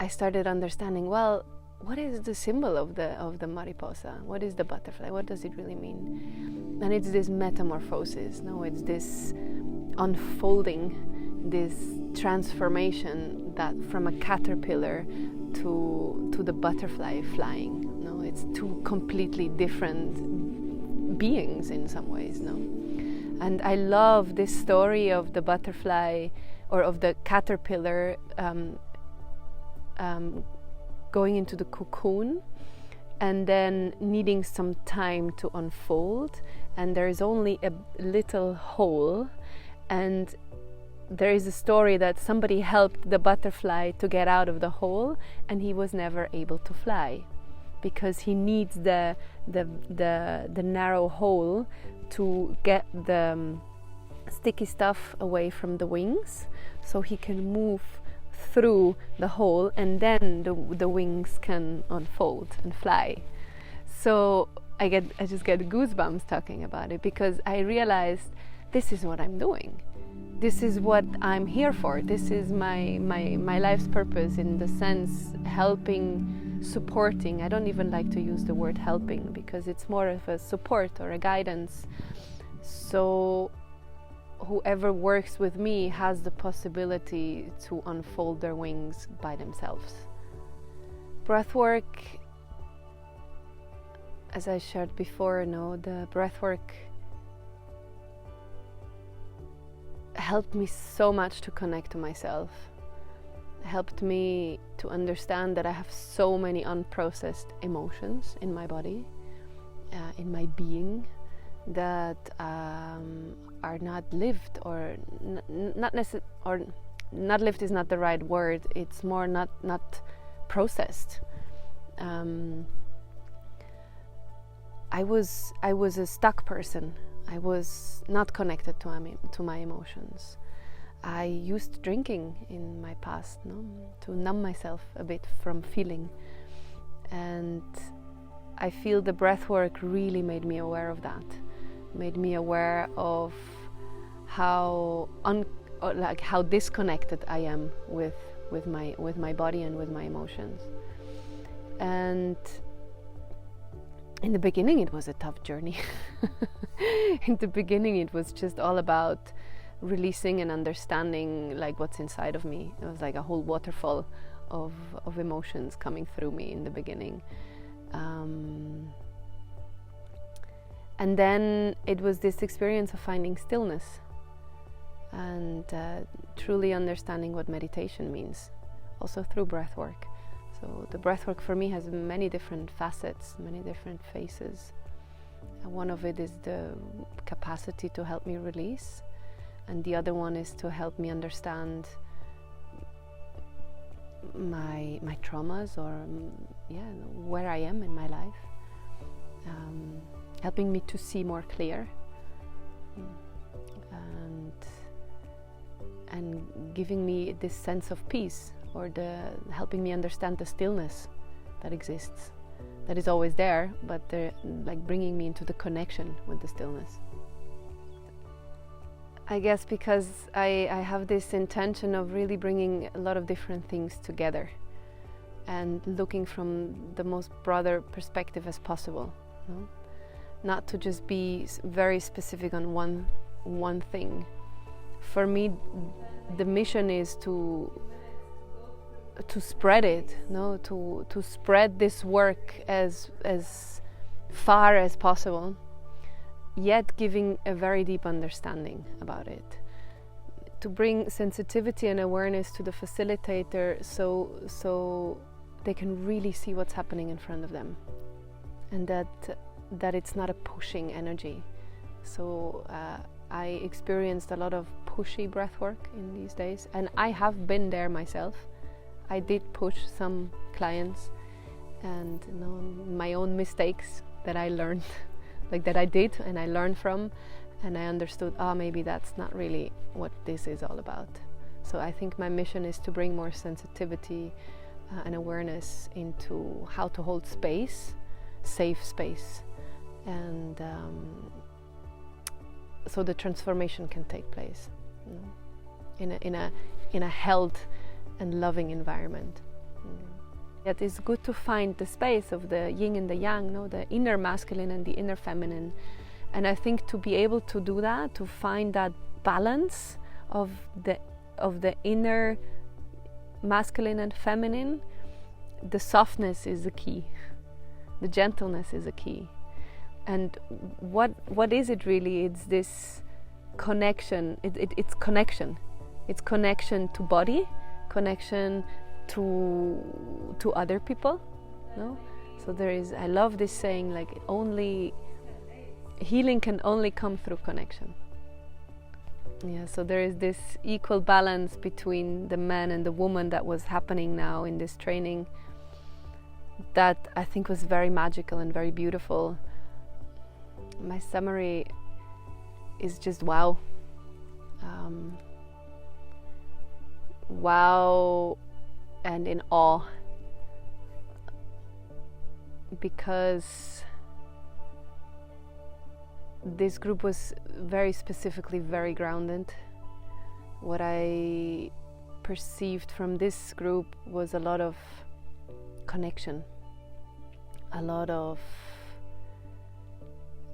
I started understanding, well, what is the symbol of the mariposa? What is the butterfly? What does it really mean? And it's this metamorphosis, no? It's this unfolding, this transformation that from a caterpillar to the butterfly flying. No, it's two completely different beings in some ways, no? And I love this story of the butterfly or of the caterpillar going into the cocoon and then needing some time to unfold, and there is only a little hole, and there is a story that somebody helped the butterfly to get out of the hole and he was never able to fly because he needs the narrow hole to get the sticky stuff away from the wings so he can move through the hole, and then the wings can unfold and fly. So I just get goosebumps talking about it, because I realized this is what I'm doing. This is what I'm here for. This is my life's purpose, in the sense helping, supporting. I don't even like to use the word helping because it's more of a support or a guidance. So whoever works with me has the possibility to unfold their wings by themselves. Breathwork, as I shared before, the breathwork helped me so much to connect to myself. Helped me to understand that I have so many unprocessed emotions in my body, in my being, that are not lived, or not lived is not the right word. It's more not processed. I was a stuck person. I was not connected to my emotions. I used drinking in my past, to numb myself a bit from feeling, and I feel the breathwork really made me aware of that. Made me aware of how disconnected I am with my body and with my emotions. And in the beginning it was a tough journey. In the beginning it was just all about releasing and understanding what's inside of me. It was like a whole waterfall of emotions coming through me in the beginning. And then it was this experience of finding stillness and truly understanding what meditation means, also through breathwork. So the breathwork for me has many different facets, many different faces. And one of it is the capacity to help me release, and the other one is to help me understand my traumas, or where I am in my life. Helping me to see more clear, and giving me this sense of peace, or helping me understand the stillness that exists, that is always there, but they're bringing me into the connection with the stillness. I guess because I have this intention of really bringing a lot of different things together and looking from the most broader perspective as possible. Not to just be very specific on one thing. For me, the mission is to spread it, to spread this work as far as possible, yet giving a very deep understanding about it. To bring sensitivity and awareness to the facilitator, so they can really see what's happening in front of them, and that it's not a pushing energy. So I experienced a lot of pushy breathwork in these days, and I have been there myself. I did push some clients, and my own mistakes that I learned, that I did and I learned from, and I understood, maybe that's not really what this is all about. So I think my mission is to bring more sensitivity and awareness into how to hold space, safe space, and so the transformation can take place, in a held and loving environment. It is good to find the space of the yin and the yang, no? The inner masculine and the inner feminine. And I think to be able to do that, to find that balance of the inner masculine and feminine, the softness is the key. The gentleness is the key. And what is it really? It's this connection. It's connection. It's connection to body, connection to other people, no? So there is, I love this saying, like, healing can only come through connection. Yeah, so there is this equal balance between the man and the woman that was happening now in this training that I think was very magical and very beautiful. My summary is just wow. Wow and in awe, because this group was very specifically very grounded. What I perceived from this group was a lot of connection, a lot of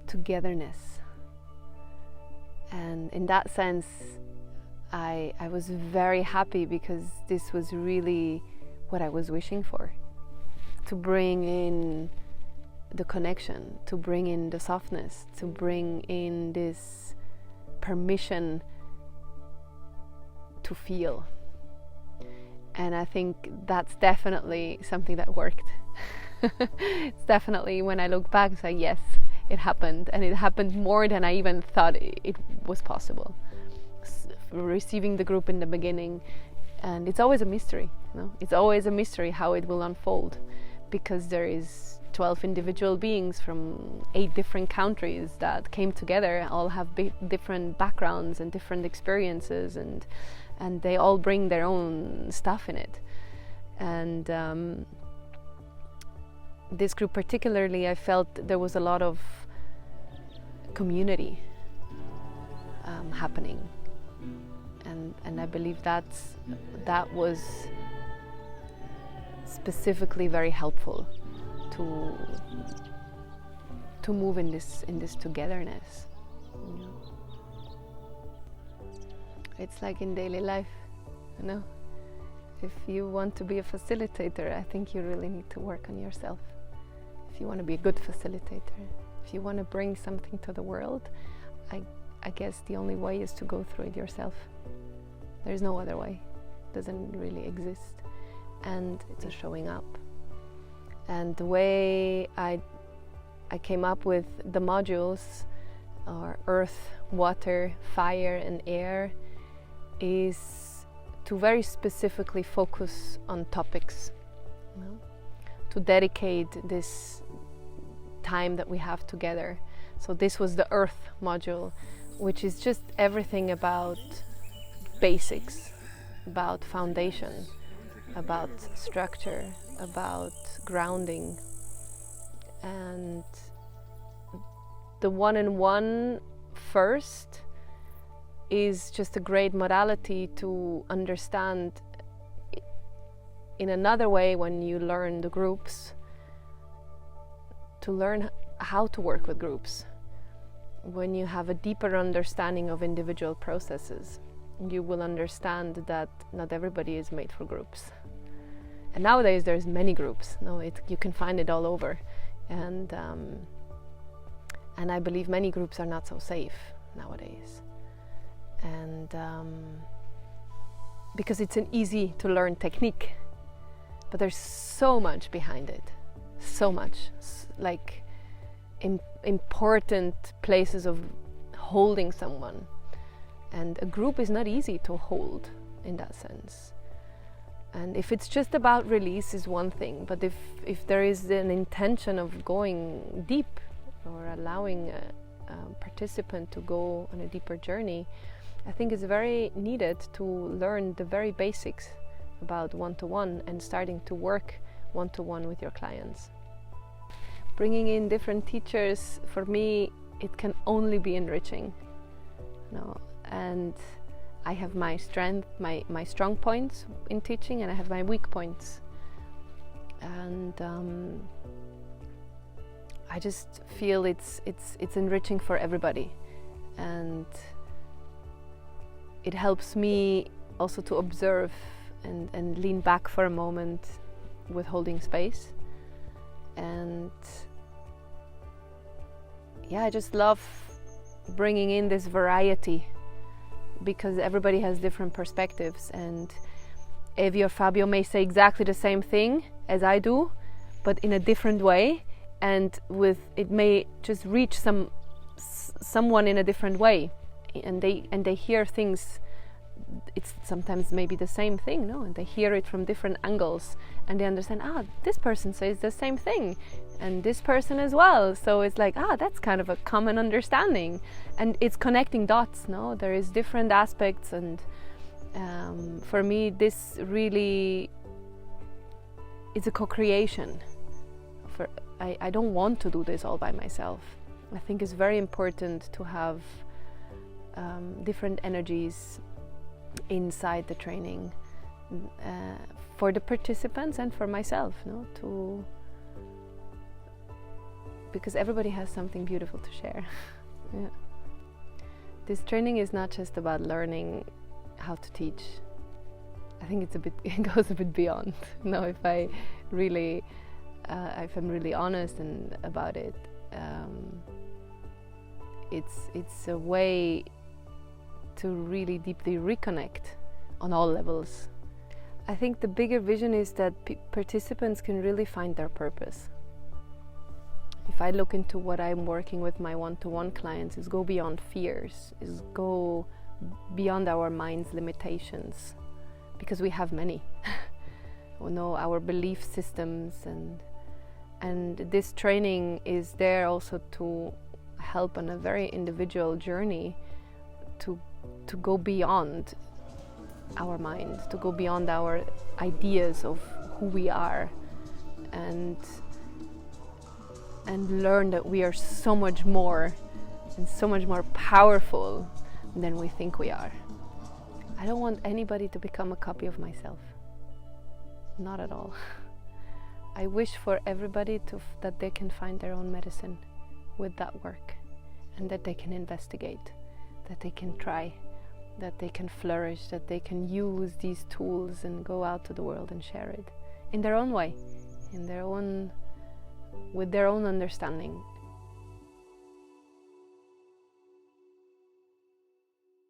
togetherness, and in that sense I was very happy, because this was really what I was wishing for, to bring in the connection, to bring in the softness, to bring in this permission to feel. And I think that's definitely something that worked. It's definitely, when I look back, it's like, yes, it happened, and it happened more than I even thought it was possible. Receiving the group in the beginning, and it's always a mystery, no? It's always a mystery how it will unfold, because there is 12 individual beings from 8 different countries that came together, all have different backgrounds and different experiences, and they all bring their own stuff in it. And this group particularly, I felt there was a lot of community happening, and I believe that was specifically very helpful to move in this togetherness. You know? It's like in daily life, you know. If you want to be a facilitator, I think you really need to work on yourself. If you want to be a good facilitator, if you want to bring something to the world, I guess the only way is to go through it yourself. There's no other way. It doesn't really exist. And it's a showing up. And the way I came up with the modules, or earth, water, fire and air, is to very specifically focus on topics, you know? To dedicate this time that we have together. So this was the earth module, which is just everything about basics, about foundation, about structure, about grounding. And the one-on-one first is just a great modality to understand in another way when you learn the groups, to learn how to work with groups. When you have a deeper understanding of individual processes, you will understand that not everybody is made for groups. And nowadays there's many groups. You can find it all over, and I believe many groups are not so safe nowadays. And because it's an easy to learn technique, but there's so much behind it, so much, like important places of holding someone. And a group is not easy to hold in that sense. And if it's just about release is one thing, but if there is an intention of going deep, or allowing a participant to go on a deeper journey, I think it's very needed to learn the very basics about one-to-one and starting to work one-to-one with your clients. Bringing in different teachers, for me, it can only be enriching. You know? And I have my strength, my strong points in teaching, and I have my weak points and I just feel it's enriching for everybody, and it helps me also to observe and lean back for a moment with holding space. And yeah, I just love bringing in this variety, because everybody has different perspectives, and Evie or Fabio may say exactly the same thing as I do, but in a different way, and it may just reach someone in a different way, and they hear things. It's sometimes maybe the same thing, no? And they hear it from different angles, and they understand, this person says the same thing, and this person as well. So it's like, that's kind of a common understanding, and it's connecting dots, no? There is different aspects, and for me, this really is a co-creation. I don't want to do this all by myself. I think it's very important to have different energies inside the training, for the participants and for myself, no? Because everybody has something beautiful to share. Yeah. This training is not just about learning how to teach. I think it goes a bit beyond. No, if I'm really honest about it, it's a way to really deeply reconnect on all levels. I think the bigger vision is that participants can really find their purpose. If I look into what I'm working with my one-to-one clients, is go beyond fears, is go beyond our mind's limitations, because we have many. We know our belief systems, and this training is there also to help on a very individual journey to go beyond our mind, to go beyond our ideas of who we are, and learn that we are so much more and so much more powerful than we think we are. I don't want anybody to become a copy of myself. Not at all. I wish for everybody that they can find their own medicine with that work, and that they can investigate, that they can try, that they can flourish, that they can use these tools and go out to the world and share it in their own way, with their own understanding,